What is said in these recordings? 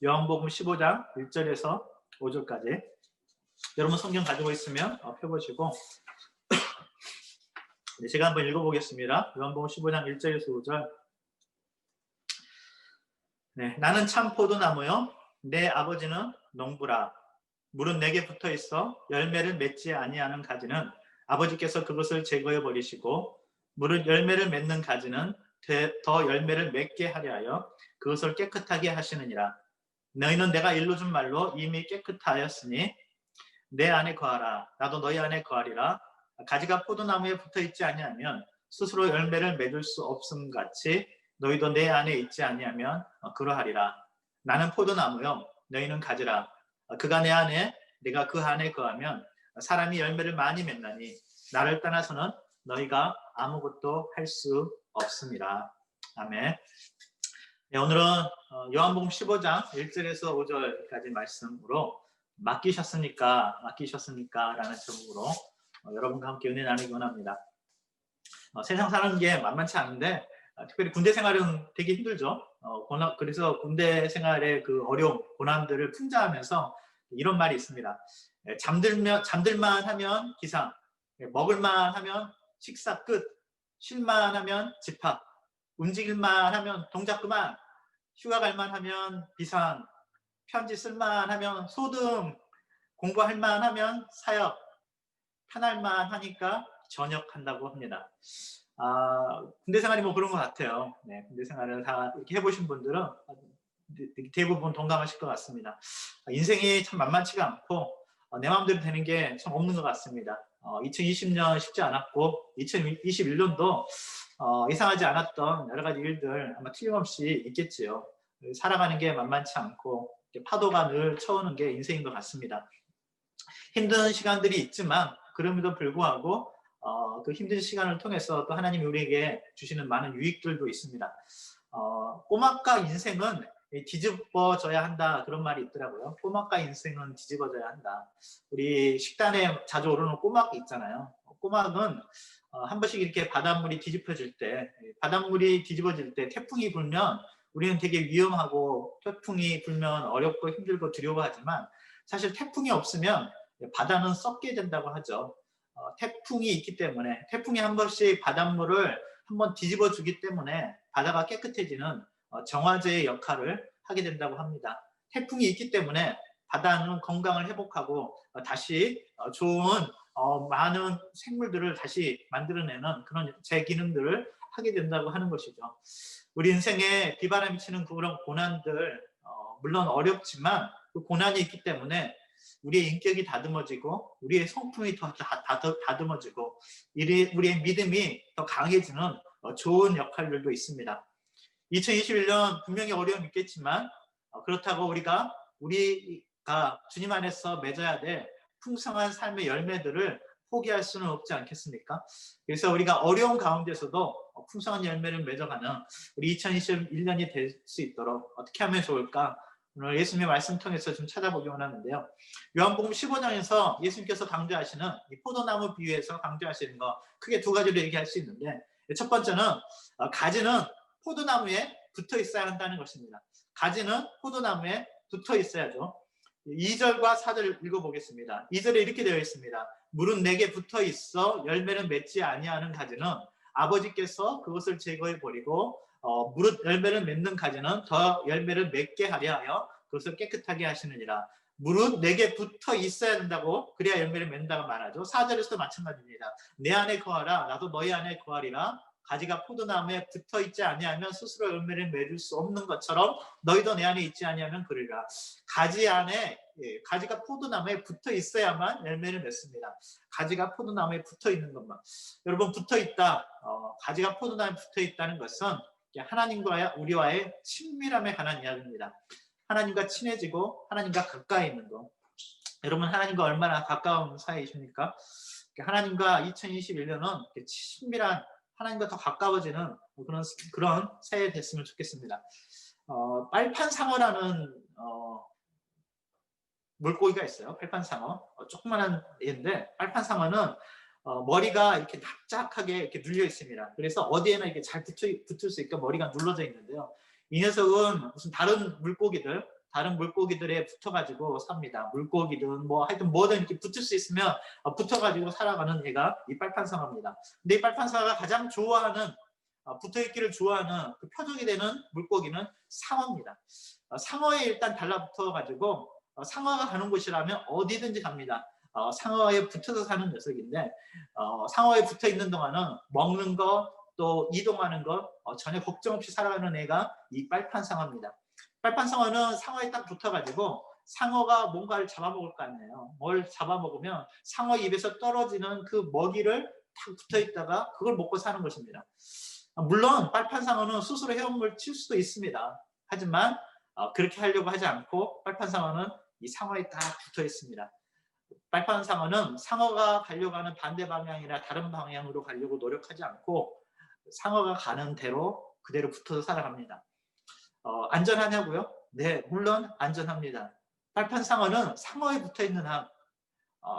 요한복음 15장 1절에서 5절까지. 여러분 성경 가지고 있으면 펴보시고 제가 한번 읽어보겠습니다. 요한복음 15장 1절에서 5절. 네, 나는 참 포도나무요 내 아버지는 농부라. 물은 내게 붙어 있어 열매를 맺지 아니하는 가지는 아버지께서 그것을 제거해 버리시고 물은 열매를 맺는 가지는 더 열매를 맺게 하려 하여 그것을 깨끗하게 하시느니라. 너희는 내가 일러 준 말로 이미 깨끗하였으니 내 안에 거하라. 나도 너희 안에 거하리라. 가지가 포도나무에 붙어 있지 아니하면 스스로 열매를 맺을 수 없음 같이 너희도 내 안에 있지 아니하면 그러하리라. 나는 포도나무요 너희는 가지라. 그가 내 안에 내가 그 안에 거하면 사람이 열매를 많이 맺나니 나를 떠나서는 너희가 아무것도 할 수 없습니다. 아멘. 네, 오늘은 요한복음 15장 1절에서 5절까지 말씀으로 맡기셨습니까? 라는 제목으로 여러분과 함께 은혜 나누기 원합니다. 세상 사는 게 만만치 않은데 특별히 군대 생활은 되게 힘들죠. 그래서 군대 생활의 그 어려움, 고난들을 풍자하면서 이런 말이 있습니다. 잠들만 하면 기상, 먹을만 하면 식사 끝, 쉴만 하면 집합, 움직일만 하면 동작 그만, 휴가 갈만 하면 비상, 편지 쓸만 하면 소등, 공부할만 하면 사역, 편할만 하니까 전역한다고 합니다. 군대 생활이 뭐 그런 것 같아요. 네, 군대 생활을 다 이렇게 해보신 분들은 대부분 동감하실 것 같습니다. 인생이 참 만만치가 않고 내 마음대로 되는 게 참 없는 것 같습니다. 2020년 쉽지 않았고 2021년도 이상하지 않았던 여러 가지 일들 아마 틀림없이 있겠지요. 살아가는 게 만만치 않고 파도가 늘 쳐오는 게 인생인 것 같습니다. 힘든 시간들이 있지만 그럼에도 불구하고 그 힘든 시간을 통해서 또 하나님이 우리에게 주시는 많은 유익들도 있습니다. 꼬막과 인생은 뒤집어져야 한다 그런 말이 있더라고요. 꼬막과 인생은 뒤집어져야 한다. 우리 식단에 자주 오르는 꼬막 있잖아요. 꼬막은 한 번씩 이렇게 바닷물이 뒤집어질 때, 바닷물이 뒤집어질 때 태풍이 불면 우리는 되게 위험하고 태풍이 불면 어렵고 힘들고 두려워하지만 사실 태풍이 없으면 바다는 썩게 된다고 하죠. 태풍이 있기 때문에 태풍이 한 번씩 바닷물을 한번 뒤집어 주기 때문에 바다가 깨끗해지는 정화제의 역할을 하게 된다고 합니다. 태풍이 있기 때문에 바다는 건강을 회복하고 다시 좋은 많은 생물들을 다시 만들어내는 그런 재기능들을 하게 된다고 하는 것이죠. 우리 인생에 비바람이 치는 그런 고난들 물론 어렵지만 그 고난이 있기 때문에 우리의 인격이 다듬어지고 우리의 성품이 더 다듬어지고 우리의 믿음이 더 강해지는 좋은 역할들도 있습니다. 2021년 분명히 어려움이 있겠지만 그렇다고 우리가 주님 안에서 맺어야 될 풍성한 삶의 열매들을 포기할 수는 없지 않겠습니까? 그래서 우리가 어려운 가운데서도 풍성한 열매를 맺어가는 우리 2021년이 될 수 있도록 어떻게 하면 좋을까? 오늘 예수님의 말씀 통해서 좀 찾아보기 원하는데요. 요한복음 15장에서 예수님께서 강조하시는 이 포도나무 비유에서 강조하시는 거 크게 두 가지로 얘기할 수 있는데 첫 번째는 가지는 포도나무에 붙어 있어야 한다는 것입니다. 가지는 포도나무에 붙어 있어야죠. 2절과 4절 읽어보겠습니다. 2절에 이렇게 되어 있습니다. 물은 내게 붙어 있어 열매를 맺지 아니하는 가지는 아버지께서 그것을 제거해 버리고 무릇 열매를 맺는 가지는 더 열매를 맺게 하려 하여 그것을 깨끗하게 하시느니라. 무릇 내게 붙어 있어야 된다고 그래야 열매를 맺는다고 말하죠. 4절에서도 마찬가지입니다. 내 안에 거하라 나도 너희 안에 거하리라. 가지가 포도나무에 붙어 있지 아니하면 스스로 열매를 맺을 수 없는 것처럼 너희도 내 안에 있지 아니하면 그러리라. 가지가 포도나무에 붙어 있어야만 열매를 맺습니다. 가지가 포도나무에 붙어 있는 것만. 여러분 붙어 있다. 가지가 포도나무에 붙어 있다는 것은 하나님과 우리와의 친밀함에 관한 이야기입니다. 하나님과 친해지고 하나님과 가까이 있는 것. 여러분 하나님과 얼마나 가까운 사이이십니까? 하나님과 2021년은 친밀한 하나님과 더 가까워지는 그런 새해 됐으면 좋겠습니다. 빨판상어라는 물고기가 있어요. 빨판상어. 조그만한 애인데 빨판상어는 머리가 이렇게 납작하게 이렇게 눌려 있습니다. 그래서 어디에나 이렇게 잘 붙을 수 있게 머리가 눌러져 있는데요. 이 녀석은 무슨 다른 물고기들, 다른 물고기들에 붙어가지고 삽니다. 물고기든 뭐 하여튼 뭐든 이렇게 붙을 수 있으면 붙어가지고 살아가는 애가 이 빨판상어입니다. 근데 이 빨판상어가 가장 좋아하는 붙어있기를 좋아하는 그 표적이 되는 물고기는 상어입니다. 상어에 일단 달라붙어가지고 상어가 가는 곳이라면 어디든지 갑니다. 상어에 붙어서 사는 녀석인데 상어에 붙어 있는 동안은 먹는 거 또 이동하는 것 전혀 걱정 없이 살아가는 애가 이 빨판상어입니다. 빨판상어는 상어에 딱 붙어가지고 상어가 뭔가를 잡아먹을 거 아니에요. 뭘 잡아먹으면 상어 입에서 떨어지는 그 먹이를 탁 붙어있다가 그걸 먹고 사는 것입니다. 물론 빨판상어는 스스로 헤엄을 칠 수도 있습니다. 하지만 그렇게 하려고 하지 않고 빨판상어는 이 상어에 딱 붙어 있습니다. 빨판상어는 상어가 가려고 하는 반대 방향이나 다른 방향으로 가려고 노력하지 않고 상어가 가는 대로 그대로 붙어서 살아갑니다. 안전하냐고요? 네, 물론 안전합니다. 빨판상어는 상어에 붙어있는 한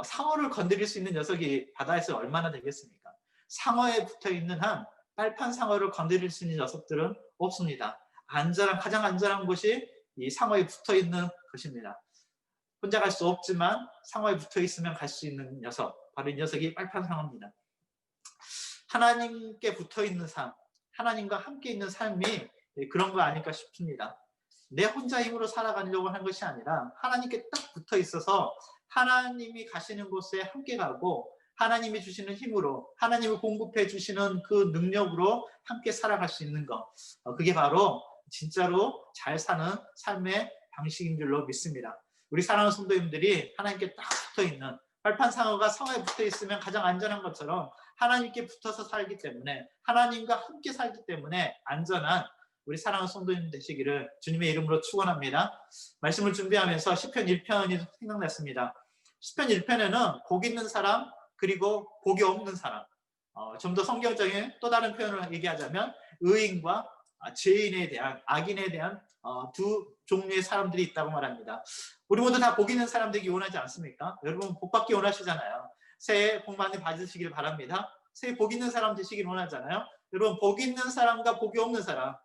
상어를 건드릴 수 있는 녀석이 바다에서 얼마나 되겠습니까? 상어에 붙어있는 한 빨판상어를 건드릴 수 있는 녀석들은 없습니다. 가장 안전한 곳이 이 상어에 붙어있는 것입니다. 혼자 갈 수 없지만 상어에 붙어있으면 갈 수 있는 녀석, 바로 이 녀석이 빨판상어입니다. 하나님께 붙어있는 삶, 하나님과 함께 있는 삶이 그런 거 아닐까 싶습니다. 내 혼자 힘으로 살아가려고 하는 것이 아니라 하나님께 딱 붙어 있어서 하나님이 가시는 곳에 함께 가고 하나님이 주시는 힘으로 하나님을 공급해 주시는 그 능력으로 함께 살아갈 수 있는 것, 그게 바로 진짜로 잘 사는 삶의 방식인 줄로 믿습니다. 우리 사랑하는 성도님들이 하나님께 딱 붙어있는 빨판상어가 상어에 붙어있으면 가장 안전한 것처럼 하나님께 붙어서 살기 때문에 하나님과 함께 살기 때문에 안전한 우리 사랑하는 성도님 되시기를 주님의 이름으로 축원합니다. 말씀을 준비하면서 시편 1편이 생각났습니다. 시편 1편에는 복 있는 사람 그리고 복이 없는 사람, 좀 더 성경적인 또 다른 표현을 얘기하자면 의인과 죄인에 대한, 악인에 대한 두 종류의 사람들이 있다고 말합니다. 우리 모두 다 복 있는 사람 되기 원하지 않습니까? 여러분 복 받기 원하시잖아요. 새해 복 많이 받으시길 바랍니다. 새해 복 있는 사람 되시길 원하잖아요. 여러분 복 있는 사람과 복이 없는 사람,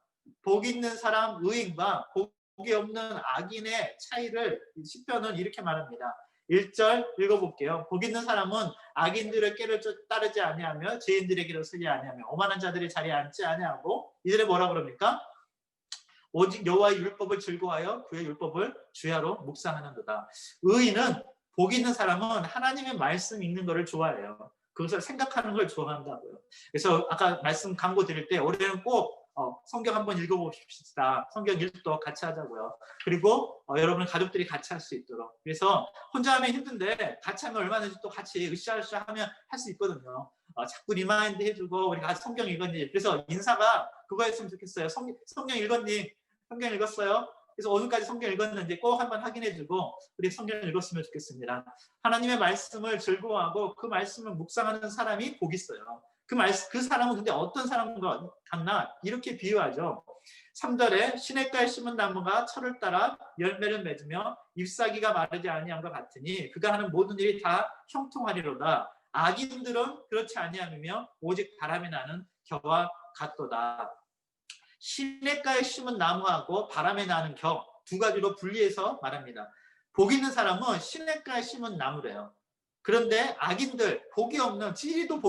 복 있는 사람 의인과 복이 없는 악인의 차이를 시편은 이렇게 말합니다. 1절 읽어볼게요. 복 있는 사람은 악인들의 꾀를 따르지 아니하며 죄인들의 길을 쓰지 아니하며 오만한 자들의 자리에 앉지 아니하고, 이들에 뭐라 그럽니까? 오직 여호와의 율법을 즐거워하여 그의 율법을 주야로 묵상하는도다. 의인은, 복 있는 사람은 하나님의 말씀 읽는 것을 좋아해요. 그것을 생각하는 걸 좋아한다고요. 그래서 아까 말씀 광고 드릴 때 올해는 꼭 성경 한번 읽어봅시다. 성경 읽도 같이 하자고요. 그리고 여러분 가족들이 같이 할 수 있도록. 그래서 혼자 하면 힘든데 같이 하면 얼마든지 또 같이 으쌰으쌰 하면 할 수 있거든요. 자꾸 리마인드 해주고 우리 같이 성경 읽었니? 그래서 인사가 그거였으면 좋겠어요. 성경 읽었니? 성경 읽었어요? 그래서 오늘까지 성경 읽었는지 꼭 한번 확인해주고 우리 성경 읽었으면 좋겠습니다. 하나님의 말씀을 즐거워하고 그 말씀을 묵상하는 사람이 복 있어요. 그 사람은 근데 어떤 사람과 같나? 이렇게 비유하죠. 3절에 시냇가에 심은 나무가 철을 따라 열매를 맺으며 잎사귀가 마르지 아니함과 같으니 그가 하는 모든 일이 다 형통하리로다. 악인들은 그렇지 아니하며 오직 바람이 나는 겨와 같도다. 시냇가에 심은 나무하고 바람에 나는 겨, 두 가지로 분리해서 말합니다. 복 있는 사람은 시냇가에 심은 나무래요. 그런데 악인들, 복이 없는, 지지리도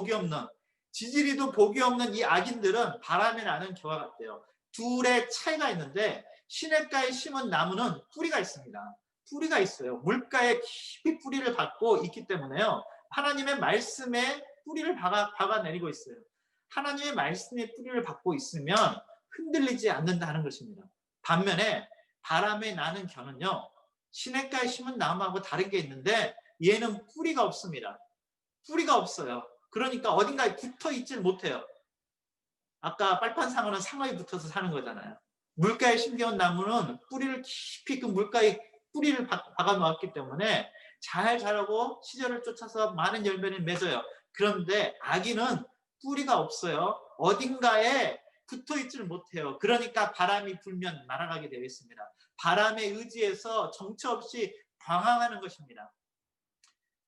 복이 없는 이 악인들은 바람에 나는 겨와 같대요. 둘의 차이가 있는데 시냇가에 심은 나무는 뿌리가 있습니다. 뿌리가 있어요. 물가에 깊이 뿌리를 받고 있기 때문에요. 하나님의 말씀에 뿌리를 박아내리고 있어요. 하나님의 말씀에 뿌리를 받고 있으면 흔들리지 않는다는 것입니다. 반면에 바람에 나는 겨는요, 시냇가에 심은 나무하고 다른 게 있는데 얘는 뿌리가 없습니다. 뿌리가 없어요. 그러니까 어딘가에 붙어 있질 못해요. 아까 빨판상어는 상어에 붙어서 사는 거잖아요. 물가에 심겨온 나무는 뿌리를 깊이 그 물가에 뿌리를 박아 놓았기 때문에 잘 자라고 시절을 쫓아서 많은 열매를 맺어요. 그런데 악인은 뿌리가 없어요. 어딘가에 붙어 있지를 못해요. 그러니까 바람이 불면 날아가게 되어 있습니다. 바람에 의지해서 정처 없이 방황하는 것입니다.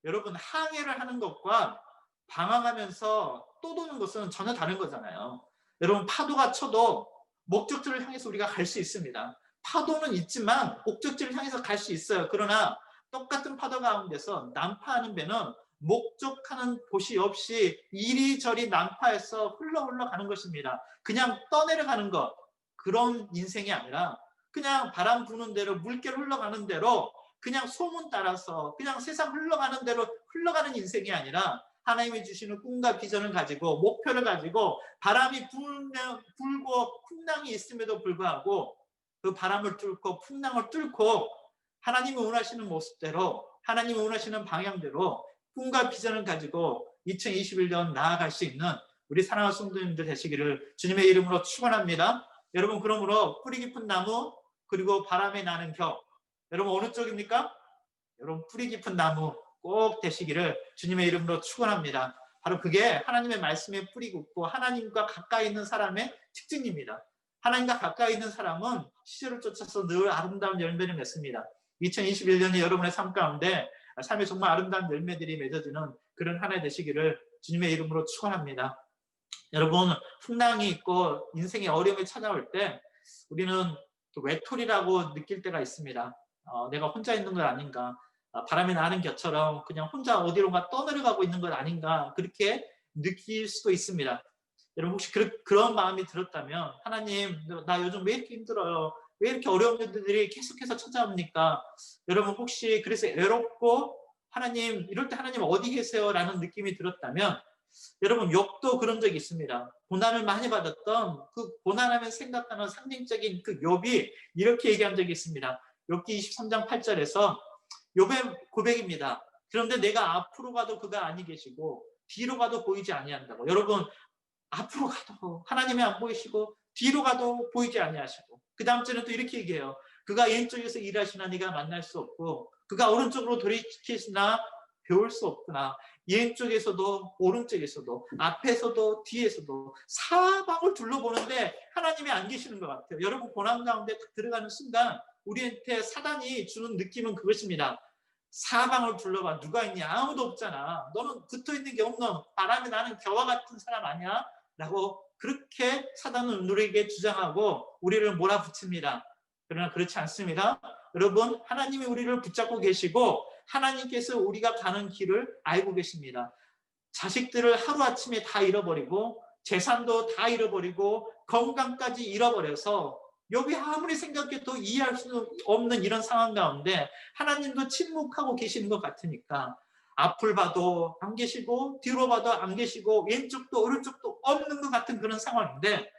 여러분 항해를 하는 것과 방황하면서 또 도는 것은 전혀 다른 거잖아요. 여러분 파도가 쳐도 목적지를 향해서 우리가 갈 수 있습니다. 파도는 있지만 목적지를 향해서 갈 수 있어요. 그러나 똑같은 파도 가운데서 난파하는 배는 목적하는 곳이 없이 이리저리 난파해서 흘러 가는 것입니다. 그냥 떠내려가는 것, 그런 인생이 아니라 그냥 바람 부는 대로, 물결 흘러가는 대로, 그냥 소문 따라서 그냥 세상 흘러가는 대로 흘러가는 인생이 아니라 하나님이 주시는 꿈과 비전을 가지고 목표를 가지고 바람이 불고 풍랑이 있음에도 불구하고 그 바람을 뚫고 풍랑을 뚫고 하나님이 원하시는 모습대로, 하나님이 원하시는 방향대로 꿈과 비전을 가지고 2021년 나아갈 수 있는 우리 사랑하는 성도님들 되시기를 주님의 이름으로 축원합니다. 여러분, 그러므로 뿌리 깊은 나무 그리고 바람에 나는 겨, 여러분 어느 쪽입니까? 여러분 뿌리 깊은 나무 꼭 되시기를 주님의 이름으로 축원합니다. 바로 그게 하나님의 말씀에 뿌리 깊고 하나님과 가까이 있는 사람의 특징입니다. 하나님과 가까이 있는 사람은 시절을 쫓아서 늘 아름다운 열매를 맺습니다. 2021년이 여러분의 삶 가운데 삶에 정말 아름다운 열매들이 맺어지는 그런 한 해 되시기를 주님의 이름으로 축원합니다. 여러분, 풍랑이 있고 인생의 어려움이 찾아올 때 우리는 외톨이라고 느낄 때가 있습니다. 내가 혼자 있는 것 아닌가, 바람이 나는 겨처럼 그냥 혼자 어디론가 떠내려가고 있는 것 아닌가, 그렇게 느낄 수도 있습니다. 여러분, 혹시 그런 마음이 들었다면 하나님, 나 요즘 왜 이렇게 힘들어요? 왜 이렇게 어려운 일들이 계속해서 찾아옵니까? 여러분, 혹시 그래서 외롭고 하나님, 이럴 때 하나님 어디 계세요? 라는 느낌이 들었다면 여러분, 욥도 그런 적이 있습니다. 고난을 많이 받았던 그 고난하면 생각하는 상징적인 그 욥이 이렇게 얘기한 적이 있습니다. 욥기 23장 8절에서 욥의 고백입니다. 그런데 내가 앞으로 가도 그가 아니 계시고 뒤로 가도 보이지 아니한다고. 여러분, 앞으로 가도 하나님이 안 보이시고 뒤로 가도 보이지 아니하시고, 그 다음 절은 또 이렇게 얘기해요. 그가 왼쪽에서 일하시나 네가 만날 수 없고 그가 오른쪽으로 돌이키시나 배울 수 없구나. 왼쪽에서도 오른쪽에서도 앞에서도 뒤에서도 사방을 둘러보는데 하나님이 안 계시는 것 같아요. 여러분, 고난 가운데 들어가는 순간 우리한테 사단이 주는 느낌은 그것입니다. 사방을 둘러봐. 누가 있니? 아무도 없잖아. 너는 붙어있는 게 없는 바람이 나는 겨와 같은 사람 아니야? 라고 그렇게 사단은 우리에게 주장하고 우리를 몰아붙입니다. 그러나 그렇지 않습니다. 여러분, 하나님이 우리를 붙잡고 계시고 하나님께서 우리가 가는 길을 알고 계십니다. 자식들을 하루아침에 다 잃어버리고 재산도 다 잃어버리고 건강까지 잃어버려서 욥이 아무리 생각해도 이해할 수 없는 이런 상황 가운데 하나님도 침묵하고 계시는 것 같으니까 앞을 봐도 안 계시고 뒤로 봐도 안 계시고 왼쪽도 오른쪽도 없는 것 같은 그런 상황인데,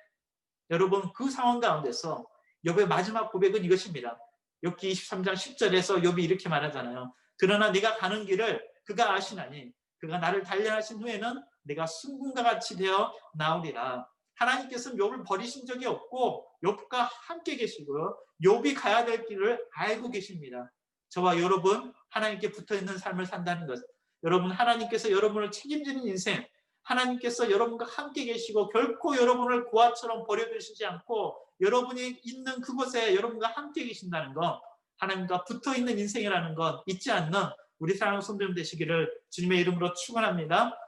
여러분, 그 상황 가운데서 욥의 마지막 고백은 이것입니다. 욥기 23장 10절에서 욥이 이렇게 말하잖아요. 그러나 네가 가는 길을 그가 아시나니 그가 나를 단련하신 후에는 내가 순금과 같이 되어 나오리라. 하나님께서는 욥을 버리신 적이 없고 욥과 함께 계시고요. 욥이 가야 될 길을 알고 계십니다. 저와 여러분, 하나님께 붙어있는 삶을 산다는 것, 여러분, 하나님께서 여러분을 책임지는 인생, 하나님께서 여러분과 함께 계시고 결코 여러분을 고아처럼 버려두시지 않고 여러분이 있는 그곳에 여러분과 함께 계신다는 것, 하나님과 붙어있는 인생이라는 것 잊지 않는 우리 사랑하는 성도님 되시기를 주님의 이름으로 축원합니다.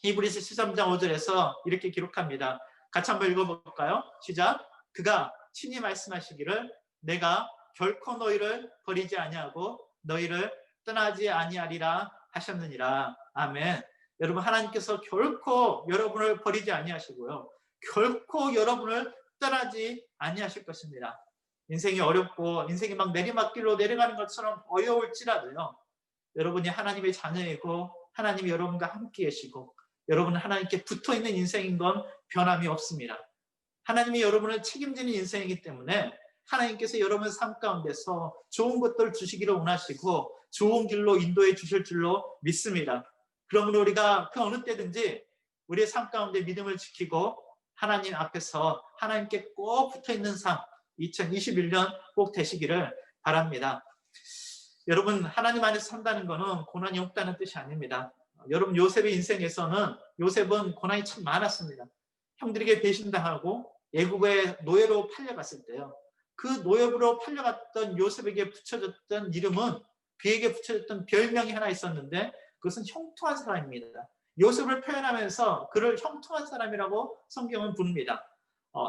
히브리서 13장 5절에서 이렇게 기록합니다. 같이 한번 읽어볼까요? 시작. 그가 친히 말씀하시기를 내가 결코 너희를 버리지 아니하고 너희를 떠나지 아니하리라 하셨느니라. 아멘. 여러분, 하나님께서 결코 여러분을 버리지 아니하시고요. 결코 여러분을 떠나지 아니하실 것입니다. 인생이 어렵고 인생이 막 내리막길로 내려가는 것처럼 어려울지라도요. 여러분이 하나님의 자녀이고 하나님이 여러분과 함께 계시고 여러분은 하나님께 붙어있는 인생인 건 변함이 없습니다. 하나님이 여러분을 책임지는 인생이기 때문에 하나님께서 여러분의 삶 가운데서 좋은 것들을 주시기를 원하시고 좋은 길로 인도해 주실 줄로 믿습니다. 그러므로 우리가 그 어느 때든지 우리의 삶 가운데 믿음을 지키고 하나님 앞에서 하나님께 꼭 붙어있는 삶 2021년 꼭 되시기를 바랍니다. 여러분, 하나님 안에서 산다는 것은 고난이 없다는 뜻이 아닙니다. 여러분, 요셉의 인생에서는 요셉은 고난이 참 많았습니다. 형들에게 배신당하고 애굽의 노예로 팔려갔을 때요. 그 노예로 팔려갔던 요셉에게 붙여졌던 이름은, 그에게 붙여졌던 별명이 하나 있었는데 그것은 형통한 사람입니다. 요셉을 표현하면서 그를 형통한 사람이라고 성경은 부릅니다.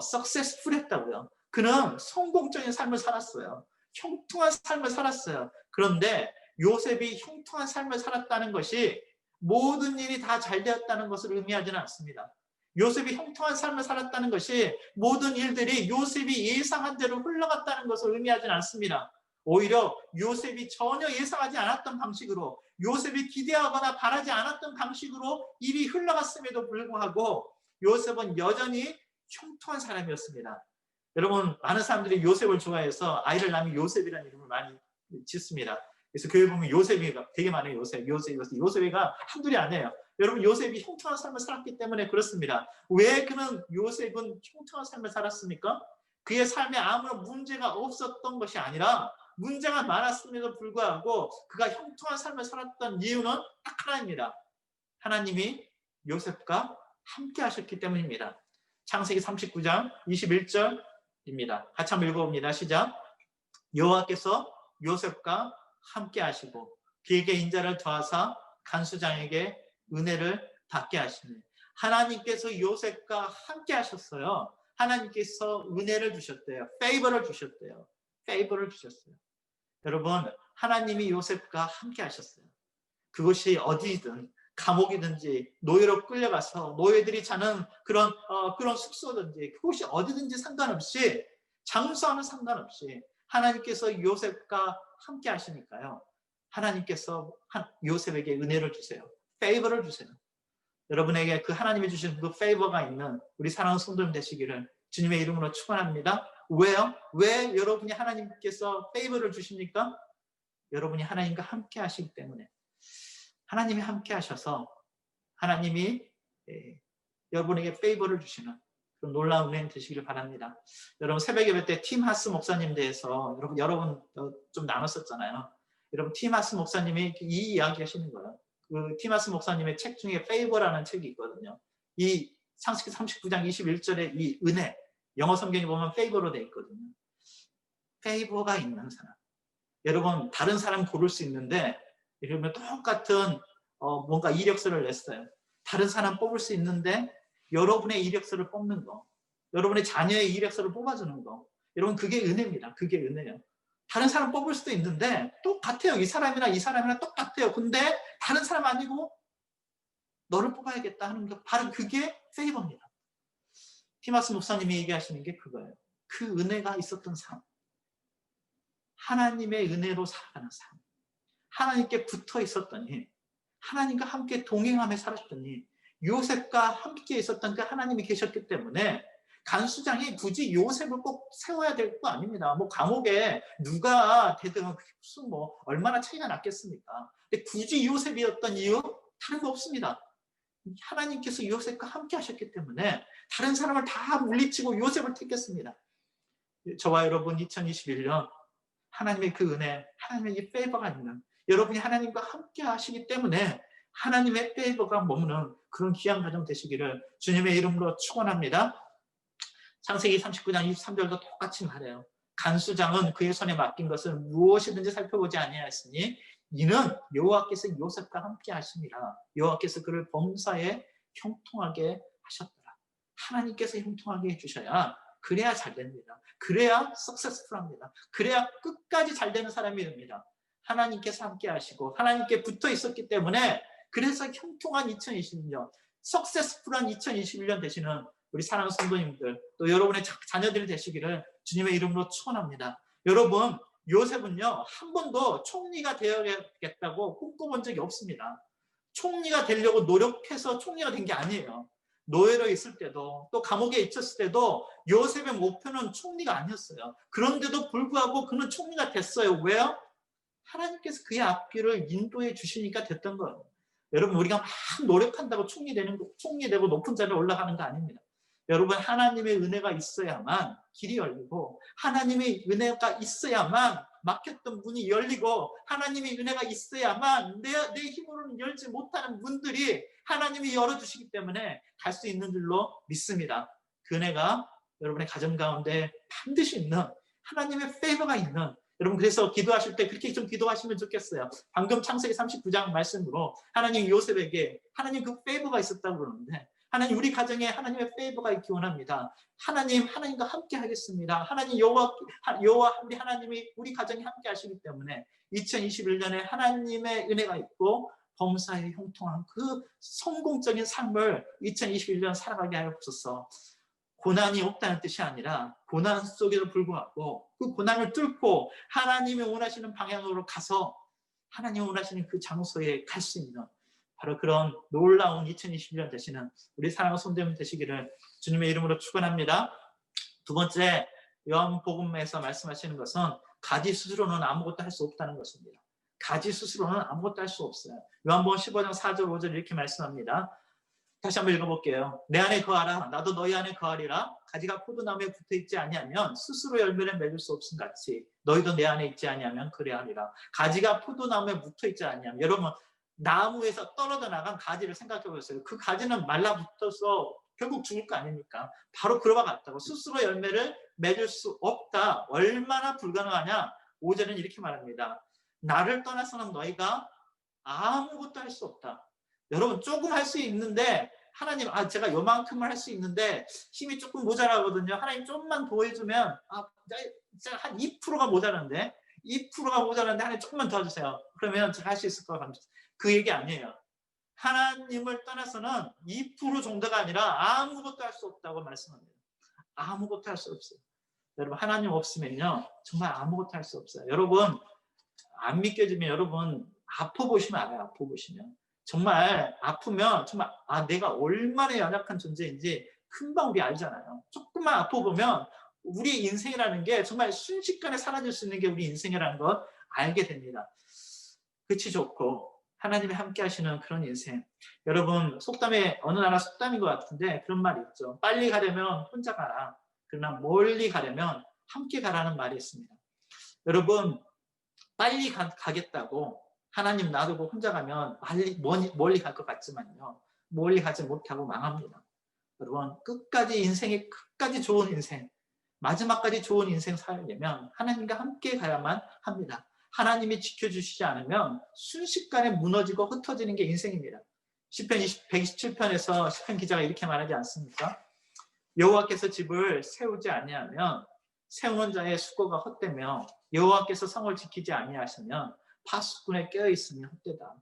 successful 했다고요. 그는 성공적인 삶을 살았어요. 형통한 삶을 살았어요. 그런데 요셉이 형통한 삶을 살았다는 것이 모든 일이 다 잘 되었다는 것을 의미하지는 않습니다. 요셉이 형통한 삶을 살았다는 것이 모든 일들이 요셉이 예상한 대로 흘러갔다는 것을 의미하지는 않습니다. 오히려 요셉이 전혀 예상하지 않았던 방식으로, 요셉이 기대하거나 바라지 않았던 방식으로 일이 흘러갔음에도 불구하고 요셉은 여전히 형통한 사람이었습니다. 여러분, 많은 사람들이 요셉을 좋아해서 아이를 낳으면 요셉이라는 이름을 많이 짓습니다. 그래서 교회 보면 요셉이가 되게 많아요. 요셉이가 한둘이 아니에요. 여러분, 요셉이 형통한 삶을 살았기 때문에 그렇습니다. 왜 그는 요셉은 형통한 삶을 살았습니까? 그의 삶에 아무런 문제가 없었던 것이 아니라 문제가 많았음에도 불구하고 그가 형통한 삶을 살았던 이유는 딱 하나입니다. 하나님이 요셉과 함께 하셨기 때문입니다. 창세기 39장 21절입니다. 같이 한번 읽어봅니다. 시작. 여호와께서 요셉과 함께 하시고 그에게 인자를 더하사 간수장에게 은혜를 받게 하시니, 하나님께서 요셉과 함께 하셨어요. 하나님께서 은혜를 주셨대요. 페이버를 주셨대요. 페이버를 주셨어요. 여러분, 하나님이 요셉과 함께 하셨어요. 그것이 어디든, 감옥이든지 노예로 끌려가서 노예들이 자는 그런 숙소든지, 그것이 어디든지 상관없이, 장소하는 상관없이 하나님께서 요셉과 함께 하시니까요. 하나님께서 요셉에게 은혜를 주세요. 페이버를 주세요. 여러분에게 그 하나님이 주신 그 페이버가 있는 우리 사랑하는 성도님 되시기를 주님의 이름으로 축원합니다. 왜요? 왜 여러분이 하나님께서 페이버를 주십니까? 여러분이 하나님과 함께 하시기 때문에. 하나님이 함께 하셔서 하나님이 여러분에게 페이버를 주시는 그런 놀라운 은혜 되시기를 바랍니다. 여러분, 새벽 예배 때 팀 하스 목사님 대해서 여러분 좀 나눴었잖아요. 여러분, 팀 하스 목사님이 이 이야기 하시는 거예요. 그 팀 하스 목사님의 책 중에 페이버라는 책이 있거든요. 이 창세기 39장 21절에 이 은혜, 영어 성경에 보면 페이버로 되어 있거든요. 페이버가 있는 사람. 여러분, 다른 사람 고를 수 있는데, 이러면 똑같은 뭔가 이력서를 냈어요. 다른 사람 뽑을 수 있는데 여러분의 이력서를 뽑는 거, 여러분의 자녀의 이력서를 뽑아주는 거, 여러분, 그게 은혜입니다. 그게 은혜예요. 다른 사람 뽑을 수도 있는데 똑같아요. 이 사람이랑 똑같아요. 근데 다른 사람 아니고 너를 뽑아야겠다 하는 게 바로 그게 페이버입니다. 티마스 목사님이 얘기하시는 게 그거예요. 그 은혜가 있었던 삶, 하나님의 은혜로 살아가는 삶, 하나님께 붙어 있었더니, 하나님과 함께 동행하며 살았더니, 요셉과 함께 있었던 그 하나님이 계셨기 때문에 간수장이 굳이 요셉을 꼭 세워야 될 거 아닙니다. 뭐 감옥에 누가 되든 무슨 뭐 얼마나 차이가 났겠습니까? 근데 굳이 요셉이었던 이유 다른 거 없습니다. 하나님께서 요셉과 함께 하셨기 때문에 다른 사람을 다 물리치고 요셉을 택했습니다. 저와 여러분, 2021년 하나님의 그 은혜, 하나님의 이 페이버가 있는, 여러분이 하나님과 함께 하시기 때문에 하나님의 페이버가 머무는 그런 귀한 가정 되시기를 주님의 이름으로 축원합니다. 창세기 39장 23절도 똑같이 말해요. 간수장은 그의 손에 맡긴 것을 무엇이든지 살펴보지 아니하였으니 이는 여호와께서 요셉과 함께 하심이라. 여호와께서 그를 범사에 형통하게 하셨더라. 하나님께서 형통하게 해주셔야, 그래야 잘 됩니다. 그래야 석세스풀합니다. 그래야 끝까지 잘 되는 사람이 됩니다. 하나님께서 함께 하시고 하나님께 붙어 있었기 때문에, 그래서 형통한 2021년, 석세스풀한 2021년 되시는 우리 사랑하는 성도님들, 또 여러분의 자녀들이 되시기를 주님의 이름으로 축원합니다. 여러분, 요셉은요, 한 번도 총리가 되어야겠다고 꿈꿔본 적이 없습니다. 총리가 되려고 노력해서 총리가 된 게 아니에요. 노예로 있을 때도, 또 감옥에 있었을 때도 요셉의 목표는 총리가 아니었어요. 그런데도 불구하고 그는 총리가 됐어요. 왜요? 하나님께서 그의 앞길을 인도해 주시니까 됐던 거예요. 여러분, 우리가 막 노력한다고 총리 되고 높은 자리에 올라가는 거 아닙니다. 여러분, 하나님의 은혜가 있어야만 길이 열리고, 하나님의 은혜가 있어야만 막혔던 문이 열리고, 하나님의 은혜가 있어야만 내 힘으로는 열지 못하는 문들이 하나님이 열어주시기 때문에 갈 수 있는 줄로 믿습니다. 그 은혜가 여러분의 가정 가운데 반드시 있는 하나님의 페이버가 있는, 여러분, 그래서 기도하실 때 그렇게 좀 기도하시면 좋겠어요. 방금 창세기 39장 말씀으로 하나님 요셉에게 하나님 그 페이버가 있었다고 그러는데, 하나님 우리 가정에 하나님의 페이버가 있기 원합니다. 하나님과 함께 하겠습니다. 하나님 여호와 우리 하나님이 우리 가정에 함께 하시기 때문에 2021년에 하나님의 은혜가 있고 범사에 형통한 그 성공적인 삶을 2021년 살아가게 하옵소서. 고난이 없다는 뜻이 아니라 고난 속에도 불구하고 그 고난을 뚫고 하나님이 원하시는 방향으로 가서 하나님이 원하시는 그 장소에 갈 수 있는 바로 그런 놀라운 2021년 되시는 우리 사랑하는 손대문 되시기를 주님의 이름으로 축원합니다. 두 번째, 요한복음에서 말씀하시는 것은 가지 스스로는 아무것도 할 수 없다는 것입니다. 가지 스스로는 아무것도 할 수 없어요. 요한복음 15장 4절 5절 이렇게 말씀합니다. 다시 한번 읽어볼게요. 내 안에 거하라. 나도 너희 안에 거하리라. 가지가 포도나무에 붙어있지 아니하면 스스로 열매를 맺을 수 없음 같이 너희도 내 안에 있지 아니하면 그래하리라. 가지가 포도나무에 붙어있지 아니하면, 여러분 나무에서 떨어져 나간 가지를 생각해 보세요. 그 가지는 말라붙어서 결국 죽을 거 아닙니까? 바로 그와 같다고. 스스로 열매를 맺을 수 없다. 얼마나 불가능하냐? 5절은 이렇게 말합니다. 나를 떠나서는 너희가 아무것도 할 수 없다. 여러분 조금 할 수 있는데 하나님 제가 요만큼을 할 수 있는데 힘이 조금 모자라거든요. 하나님 좀만 더 해주면 제가 한 2%가 모자란데 2%가 모자란데 하나님 조금만 더 해주세요. 그러면 제가 할 수 있을 것 같아요. 그 얘기 아니에요. 하나님을 떠나서는 2% 정도가 아니라 아무것도 할 수 없다고 말씀합니다. 아무것도 할 수 없어요. 여러분 하나님 없으면요 정말 아무것도 할 수 없어요. 여러분 안 믿겨지면 여러분 아파 보시면 알아요. 아파 보시면 정말 아프면 정말 내가 얼마나 연약한 존재인지 금방 우리 알잖아요. 조금만 아파 보면 우리 인생이라는 게 정말 순식간에 사라질 수 있는 게 우리 인생이라는 걸 알게 됩니다. 끝이 좋고 하나님이 함께 하시는 그런 인생. 여러분 속담에 어느 나라 속담인 것 같은데 그런 말이 있죠. 빨리 가려면 혼자 가라. 그러나 멀리 가려면 함께 가라는 말이 있습니다. 여러분 빨리 가겠다고 하나님 놔두고 혼자 가면 멀리 갈 것 같지만요. 멀리 가지 못하고 망합니다. 여러분 끝까지 좋은 인생, 마지막까지 좋은 인생 살려면 하나님과 함께 가야만 합니다. 하나님이 지켜주시지 않으면 순식간에 무너지고 흩어지는 게 인생입니다. 시편 127편에서 시편 기자가 이렇게 말하지 않습니까? 여호와께서 집을 세우지 아니하면 세우는 자의 수고가 헛되며 여호와께서 성을 지키지 아니하시면 파수꾼에 깨어있으면 헛되다.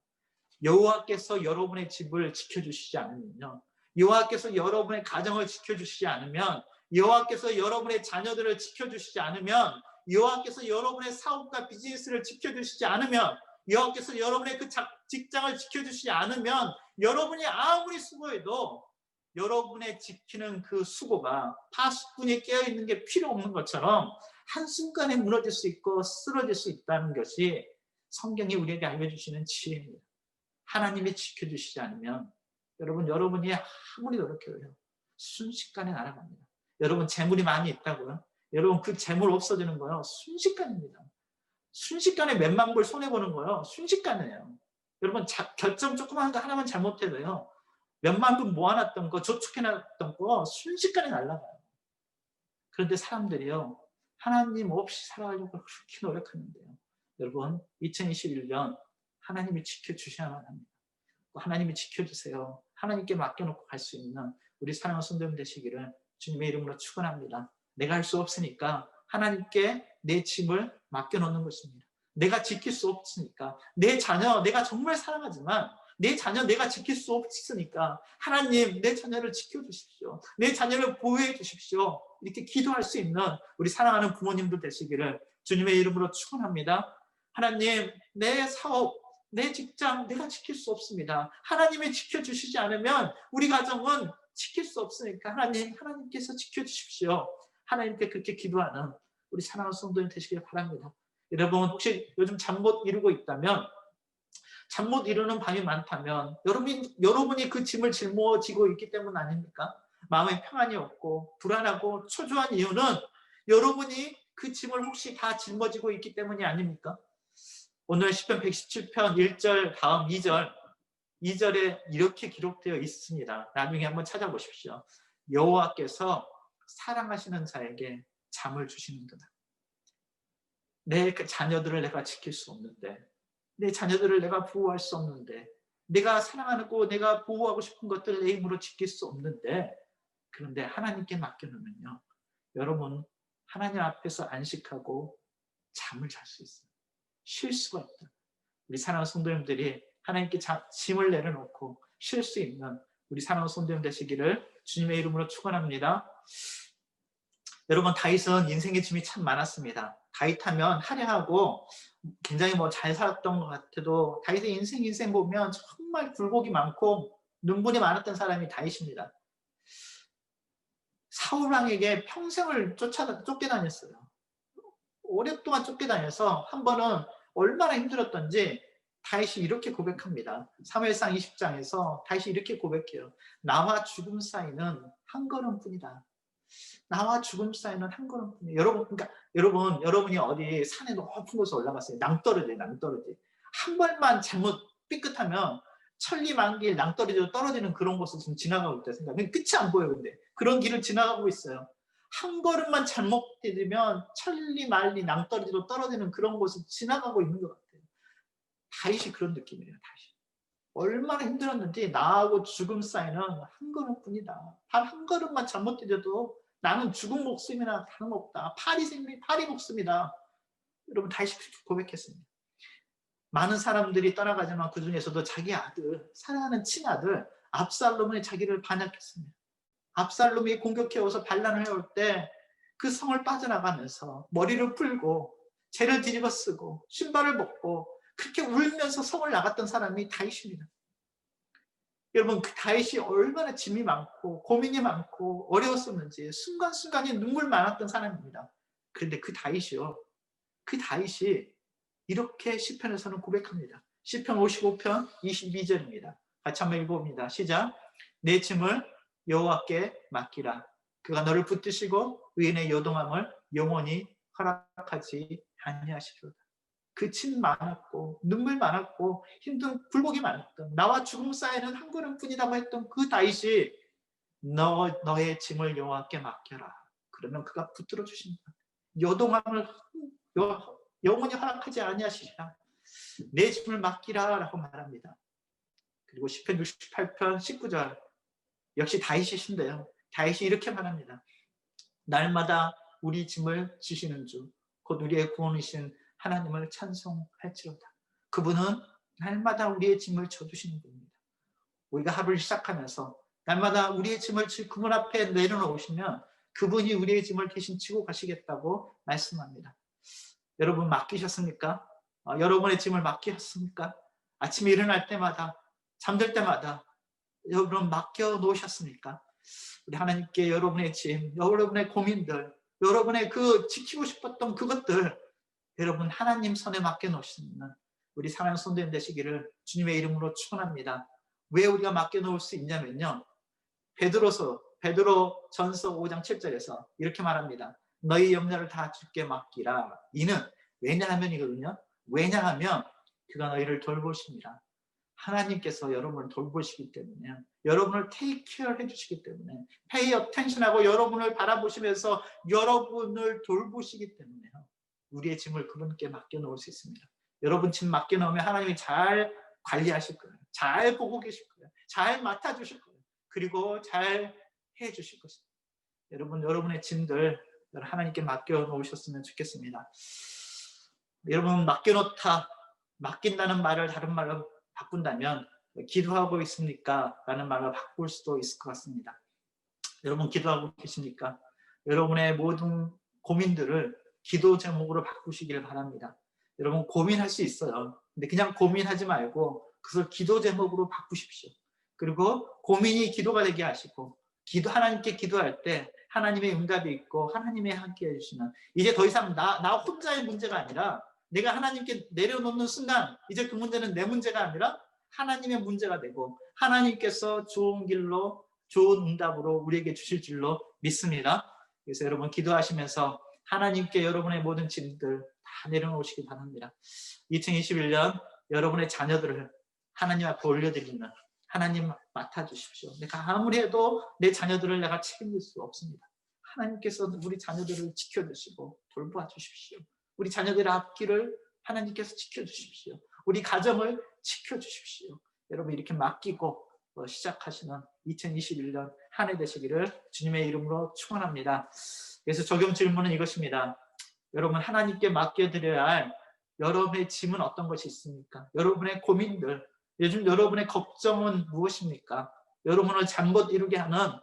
여호와께서 여러분의 집을 지켜주시지 않으면요, 여호와께서 여러분의 가정을 지켜주시지 않으면, 여호와께서 여러분의 자녀들을 지켜주시지 않으면, 여호와께서 여러분의 사업과 비즈니스를 지켜주시지 않으면, 여호와께서 여러분의 그 직장을 지켜주시지 않으면 여러분이 아무리 수고해도 여러분의 지키는 그 수고가 파수꾼이 깨어있는 게 필요 없는 것처럼 한순간에 무너질 수 있고 쓰러질 수 있다는 것이 성경이 우리에게 알려주시는 지혜입니다. 하나님이 지켜주시지 않으면 여러분이 아무리 노력해요 순식간에 날아갑니다. 여러분 재물이 많이 있다고요? 여러분 그 재물 없어지는 거요 순식간입니다. 순식간에 몇만 불 손해보는 거요 순식간이에요. 여러분 결정 조그만 거 하나만 잘못해도요 몇만 불 모아놨던 거 저축해놨던 거 순식간에 날아가요. 그런데 사람들이요 하나님 없이 살아가려고 그렇게 노력하는데요. 여러분 2021년 하나님이 지켜주셔야만 합니다. 하나님이 지켜주세요. 하나님께 맡겨놓고 갈 수 있는 우리 사랑하는 성도님 되시기를 주님의 이름으로 축원합니다. 내가 할 수 없으니까 하나님께 내 짐을 맡겨놓는 것입니다. 내가 지킬 수 없으니까 내 자녀 내가 정말 사랑하지만 내 자녀 내가 지킬 수 없으니까 하나님 내 자녀를 지켜주십시오. 내 자녀를 보호해 주십시오. 이렇게 기도할 수 있는 우리 사랑하는 부모님들 되시기를 주님의 이름으로 축원합니다. 하나님 내 사업 내 직장 내가 지킬 수 없습니다. 하나님이 지켜주시지 않으면 우리 가정은 지킬 수 없으니까 하나님께서 지켜주십시오. 하나님께 그렇게 기도하는 우리 사랑하는 성도님 되시길 바랍니다. 여러분 혹시 요즘 잠 못 이루고 있다면 잠 못 이루는 밤이 많다면 여러분이 그 짐을 짊어지고 있기 때문 아닙니까? 마음에 평안이 없고 불안하고 초조한 이유는 여러분이 그 짐을 혹시 다 짊어지고 있기 때문이 아닙니까? 오늘 시편 117편 1절 다음 2절에 이렇게 기록되어 있습니다. 나중에 한번 찾아보십시오. 여호와께서 사랑하시는 자에게 잠을 주시는구나. 내 자녀들을 내가 지킬 수 없는데, 내 자녀들을 내가 보호할 수 없는데, 내가 사랑하고 내가 보호하고 싶은 것들을 내 힘으로 지킬 수 없는데, 그런데 하나님께 맡겨놓으면요, 여러분 하나님 앞에서 안식하고 잠을 잘 수 있어요. 쉴 수가 있다. 우리 사랑하는 성도님들이 하나님께 짐을 내려놓고 쉴 수 있는 우리 사랑하는 성도님 되시기를 주님의 이름으로 축원합니다. 여러분, 다윗은 인생의 짐이 참 많았습니다. 다윗하면 화려하고 굉장히 잘 살았던 것 같아도 다윗의 인생 보면 정말 굴곡이 많고 눈물이 많았던 사람이 다윗입니다. 사울 왕에게 평생을 쫓겨다녔어요. 오랫동안 쫓겨다녀서 한 번은 얼마나 힘들었던지 다윗이 이렇게 고백합니다. 사무엘상 20장에서 다윗이 이렇게 고백해요. 나와 죽음 사이는 한 걸음뿐이다. 나와 죽음 사이는 한 걸음뿐이에요. 여러분이 어디 산에 높은 곳에 올라갔어요. 낭떠러지. 한 발만 잘못 삐끗하면 천리만길 낭떠러지로 떨어지는 그런 곳을 지금 지나가고 있다 생각하면 끝이 안 보여요. 근데 그런 길을 지나가고 있어요. 한 걸음만 잘못 디디면 천리만리 낭떠러지로 떨어지는 그런 곳을 지나가고 있는 것 같아요. 다윗이 그런 느낌이에요. 다윗. 얼마나 힘들었는지 나하고 죽음 사이는 한 걸음뿐이다. 단 한 걸음만 잘못 디뎌도 나는 죽은 목숨이나 다름없다. 파리 목숨이다. 여러분, 다윗이 고백했습니다. 많은 사람들이 떠나가지만 그 중에서도 자기 아들, 사랑하는 친아들 압살롬이 자기를 반역했습니다. 압살롬이 공격해오서 반란을 해올 때 그 성을 빠져나가면서 머리를 풀고 죄를 뒤집어 쓰고 신발을 벗고 그렇게 울면서 성을 나갔던 사람이 다윗입니다. 여러분, 그 다윗이 얼마나 짐이 많고 고민이 많고 어려웠었는지 순간순간에 눈물 많았던 사람입니다. 그런데 그 다윗이 이렇게 시편에서는 고백합니다. 시편 55편 22절입니다. 같이 한번 읽어봅니다. 시작. 내 짐을 여호와께 맡기라. 그가 너를 붙드시고 의인의 요동함을 영원히 허락하지 아니하시리로다. 그 침 많았고 눈물 많았고 힘든 굴곡이 많았던 나와 죽음 사이는 한 걸음뿐이라고 했던 그 다윗이 너의 짐을 여호와께 맡겨라. 그러면 그가 붙들어 주신다. 요동함을 영원히 허락하지 아니하시리라. 내 짐을 맡기라라고 말합니다. 그리고 시편 68편 19절 역시 다윗이신데요. 다윗이 이렇게 말합니다. 날마다 우리 짐을 지시는 주 곧 우리의 구원이신 하나님을 찬송할지로다. 그분은 날마다 우리의 짐을 져주시는 분입니다. 우리가 하루를 시작하면서 날마다 우리의 짐을 그분 앞에 내려놓으시면 그분이 우리의 짐을 대신 지고 가시겠다고 말씀합니다. 여러분, 맡기셨습니까? 여러분의 짐을 맡기셨습니까? 아침에 일어날 때마다 잠들 때마다 여러분 맡겨놓으셨습니까? 우리 하나님께 여러분의 짐, 여러분의 고민들, 여러분의 그 지키고 싶었던 그것들 여러분 하나님 손에 맡겨놓으시는 우리 사랑하는 성도님 되시기를 주님의 이름으로 축원합니다. 왜 우리가 맡겨놓을 수 있냐면요, 베드로 전서 5장 7절에서 이렇게 말합니다. 너희 염려를 다 주께 맡기라. 이는 왜냐하면이거든요. 왜냐하면 그가 너희를 돌보십니다. 하나님께서 여러분을 돌보시기 때문에, 여러분을 take care 해주시기 때문에, pay attention하고 여러분을 바라보시면서 여러분을 돌보시기 때문에요. 우리의 짐을 그분께 맡겨놓을 수 있습니다. 여러분 짐 맡겨놓으면 하나님이 잘 관리하실 거예요. 잘 보고 계실 거예요. 잘 맡아주실 거예요. 그리고 잘 해주실 것입니다. 여러분, 여러분의 짐들 하나님께 맡겨놓으셨으면 좋겠습니다. 여러분, 맡긴다는 말을 다른 말로 바꾼다면 기도하고 있습니까? 라는 말로 바꿀 수도 있을 것 같습니다. 여러분, 기도하고 계십니까? 여러분의 모든 고민들을 기도 제목으로 바꾸시기를 바랍니다. 여러분, 고민할 수 있어요. 근데 그냥 고민하지 말고 그것을 기도 제목으로 바꾸십시오. 그리고 고민이 기도가 되게 하시고, 하나님께 기도할 때 하나님의 응답이 있고 하나님이 함께 해주시는, 이제 더 이상 나 혼자의 문제가 아니라 내가 하나님께 내려놓는 순간 이제 그 문제는 내 문제가 아니라 하나님의 문제가 되고 하나님께서 좋은 길로 좋은 응답으로 우리에게 주실 줄로 믿습니다. 그래서 여러분 기도하시면서 하나님께 여러분의 모든 짐들 다 내려놓으시기 바랍니다. 2021년 여러분의 자녀들을 하나님 앞에 올려드리는, 하나님 맡아주십시오. 내가 아무리 해도 내 자녀들을 내가 책임질 수 없습니다. 하나님께서 우리 자녀들을 지켜주시고 돌봐 주십시오. 우리 자녀들의 앞길을 하나님께서 지켜주십시오. 우리 가정을 지켜주십시오. 여러분 이렇게 맡기고 시작하시는 2021년 한 해 되시기를 주님의 이름으로 축원합니다. 그래서 적용 질문은 이것입니다. 여러분 하나님께 맡겨드려야 할 여러분의 짐은 어떤 것이 있습니까? 여러분의 고민들, 요즘 여러분의 걱정은 무엇입니까? 여러분을 잠 못 이루게 하는,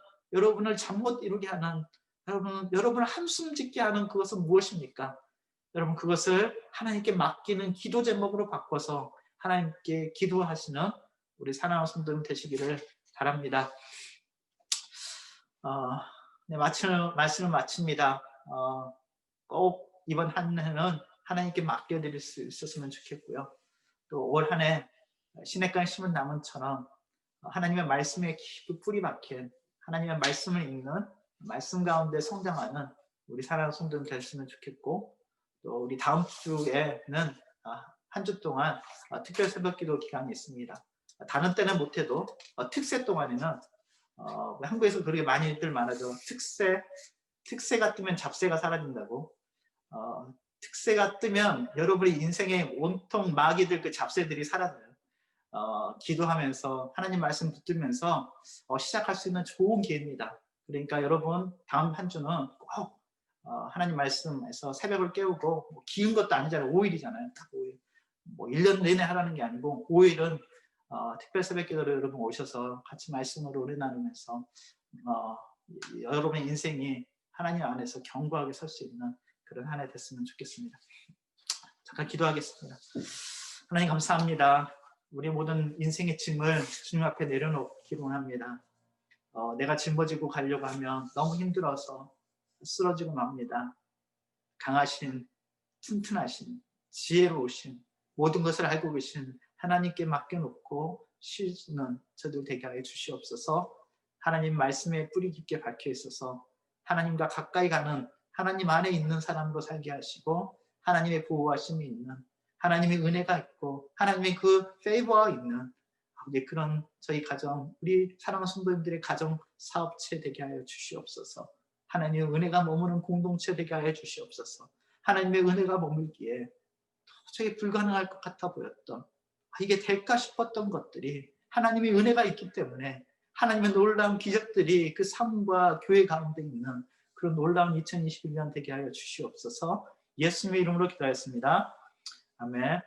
여러분을 한숨 짓게 하는 그것은 무엇입니까? 여러분 그것을 하나님께 맡기는 기도 제목으로 바꿔서 하나님께 기도하시는 우리 사랑하는 성도님 되시기를 바랍니다. 네, 말씀을 마칩니다. 꼭 이번 한 해는 하나님께 맡겨드릴 수 있었으면 좋겠고요. 또 올 한 해 시냇가에 심은 나무처럼 하나님의 말씀에 깊이 뿌리 박힌 하나님의 말씀을 읽는 말씀 가운데 성장하는 우리 사랑하는 성도님 됐으면 좋겠고, 또 우리 다음 주에는 한 주 동안 특별 새벽기도 기간이 있습니다. 다른 때는 못해도 특세 동안에는 한국에서 그렇게 많이들 말하죠. 특세가 뜨면 잡세가 사라진다고. 특세가 뜨면 여러분의 인생에 온통 마귀들 그 잡세들이 사라져요. 기도하면서 하나님 말씀 붙들면서 시작할 수 있는 좋은 기회입니다. 그러니까 여러분 다음 한 주는 꼭 하나님 말씀에서 새벽을 깨우고, 뭐 긴 것도 아니잖아요. 5일이잖아요. 딱 5일. 뭐 1년 내내 하라는 게 아니고 5일은 특별 새벽 기도로 여러분 오셔서 같이 말씀으로 은혜 나누면서 여러분의 인생이 하나님 안에서 견고하게 설 수 있는 그런 한 해 됐으면 좋겠습니다. 잠깐 기도하겠습니다. 하나님 감사합니다. 우리 모든 인생의 짐을 주님 앞에 내려놓기로 합니다. 내가 짊어지고 가려고 하면 너무 힘들어서 쓰러지고 맙니다. 강하신, 튼튼하신, 지혜로우신, 모든 것을 알고 계신 하나님께 맡겨놓고 쉬는 저들 되게 하여 주시옵소서. 하나님 말씀에 뿌리 깊게 박혀 있어서 하나님과 가까이 가는, 하나님 안에 있는 사람으로 살게 하시고, 하나님의 보호하심이 있는, 하나님의 은혜가 있고, 하나님의 그 페이버가 있는 그런 저희 가정, 우리 사랑하는 성도님들의 가정 사업체 되게 하여 주시옵소서. 하나님의 은혜가 머무는 공동체 되게 하여 주시옵소서. 하나님의 은혜가 머물기에 도저히 불가능할 것 같아 보였던, 이게 될까 싶었던 것들이 하나님의 은혜가 있기 때문에 하나님의 놀라운 기적들이 그 삶과 교회 가운데 있는 그런 놀라운 2021년 되게 하여 주시옵소서. 예수님의 이름으로 기도하였습니다. 아멘.